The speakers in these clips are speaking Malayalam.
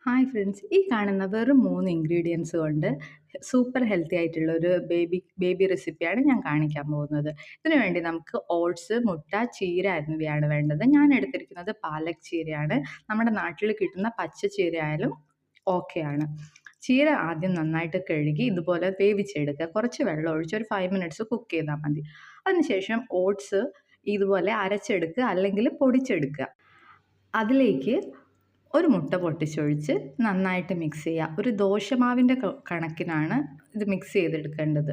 Hi friends. ഈ കാണുന്ന വെറും 3 ഇൻഗ്രീഡിയൻസ് കൊണ്ട് സൂപ്പർ ഹെൽത്തി ആയിട്ടുള്ള ഒരു ബേബി റെസിപ്പിയാണ് ഞാൻ കാണിക്കാൻ പോകുന്നത്. ഇതിനു വേണ്ടി നമുക്ക് ഓട്സ്, മുട്ട, ചീര എന്നിവയാണ് വേണ്ടത്. ഞാൻ എടുത്തിരിക്കുന്നത് പാലക് ചീരയാണ്. നമ്മുടെ നാട്ടിൽ കിട്ടുന്ന പച്ച ചീരയായാലും ഓക്കെയാണ്. ചീര ആദ്യം നന്നായിട്ട് കഴുകി ഇതുപോലെ വേവിച്ചെടുക്കുക. കുറച്ച് വെള്ളം ഒഴിച്ച് ഒരു 5 മിനിറ്റ്സ് കുക്ക് ചെയ്താൽ മതി. അതിനുശേഷം ഓട്സ് ഇതുപോലെ അരച്ചെടുക്കുക അല്ലെങ്കിൽ പൊടിച്ചെടുക്കുക. അതിലേക്ക് ഒരു മുട്ട പൊട്ടിച്ചൊഴിച്ച് നന്നായിട്ട് മിക്സ് ചെയ്യുക. ഒരു ദോശമാവിൻ്റെ കണക്കിനാണ് ഇത് മിക്സ് ചെയ്തെടുക്കേണ്ടത്.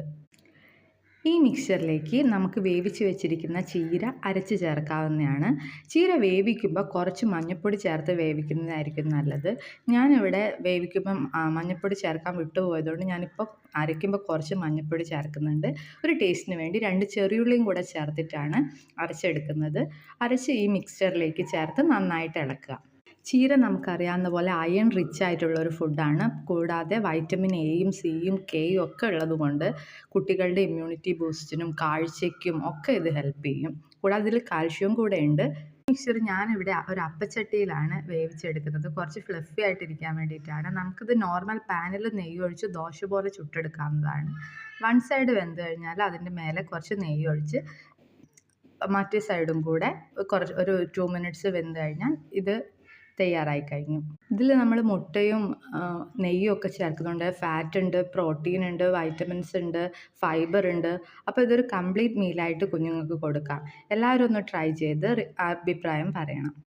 ഈ മിക്സ്ചറിലേക്ക് നമുക്ക് വേവിച്ച് വെച്ചിരിക്കുന്ന ചീര അരച്ച് ചേർക്കാവുന്നതാണ്. ചീര വേവിക്കുമ്പോൾ കുറച്ച് മഞ്ഞൾപ്പൊടി ചേർത്ത് വേവിക്കുന്നതായിരിക്കും നല്ലത്. ഞാനിവിടെ വേവിക്കുമ്പം മഞ്ഞൾപ്പൊടി ചേർക്കാൻ വിട്ടുപോയതുകൊണ്ട് ഞാനിപ്പോൾ അരയ്ക്കുമ്പോൾ കുറച്ച് മഞ്ഞൾപ്പൊടി ചേർക്കുന്നുണ്ട്. ഒരു ടേസ്റ്റിന് വേണ്ടി 2 ചെറിയുള്ളിയും കൂടെ ചേർത്തിട്ടാണ് അരച്ചെടുക്കുന്നത്. അരച്ച് ഈ മിക്സ്ചറിലേക്ക് ചേർത്ത് നന്നായിട്ട് ഇളക്കുക. ചീര നമുക്കറിയാവുന്ന പോലെ അയൺ റിച്ച് ആയിട്ടുള്ള ഒരു ഫുഡാണ്. കൂടാതെ വൈറ്റമിൻ എയും സിയും കെയും ഒക്കെ ഉള്ളതുകൊണ്ട് കുട്ടികളുടെ ഇമ്മ്യൂണിറ്റി ബൂസ്റ്റിനും കാഴ്ചയ്ക്കും ഒക്കെ ഇത് ഹെൽപ്പ് ചെയ്യും. കൂടാതെ ഇതിൽ കാൽഷ്യം കൂടെ ഉണ്ട്. മിക്സ്ചർ ഞാനിവിടെ ഒരു അപ്പച്ചട്ടിയിലാണ് വേവിച്ചെടുക്കുന്നത്. കുറച്ച് ഫ്ലഫി ആയിട്ടിരിക്കാൻ വേണ്ടിയിട്ടാണ്. നമുക്കിത് നോർമൽ പാനിൽ നെയ്യ് ഒഴിച്ച് ദോശ പോലെ ചുട്ടെടുക്കാവുന്നതാണ്. വൺ സൈഡ് വെന്ത് കഴിഞ്ഞാൽ അതിൻ്റെ മേലെ കുറച്ച് നെയ്യ് ഒഴിച്ച് മറ്റേ സൈഡും കൂടെ ഒരു 2 മിനിറ്റ്സ് വെന്ത് കഴിഞ്ഞാൽ ഇത് തയ്യാറായി കഴിഞ്ഞു. ഇതിൽ നമ്മൾ മുട്ടയും നെയ്യും ഒക്കെ ചേർക്കുന്നുണ്ട്. ഫാറ്റ് ഉണ്ട്, പ്രോട്ടീൻ ഉണ്ട്, വൈറ്റമിൻസ് ഉണ്ട്, ഫൈബർ ഉണ്ട്. അപ്പോൾ ഇതൊരു കംപ്ലീറ്റ് മീലായിട്ട് കുഞ്ഞുങ്ങൾക്ക് കൊടുക്കാം. എല്ലാവരും ഒന്ന് ട്രൈ ചെയ്ത് അഭിപ്രായം പറയണം.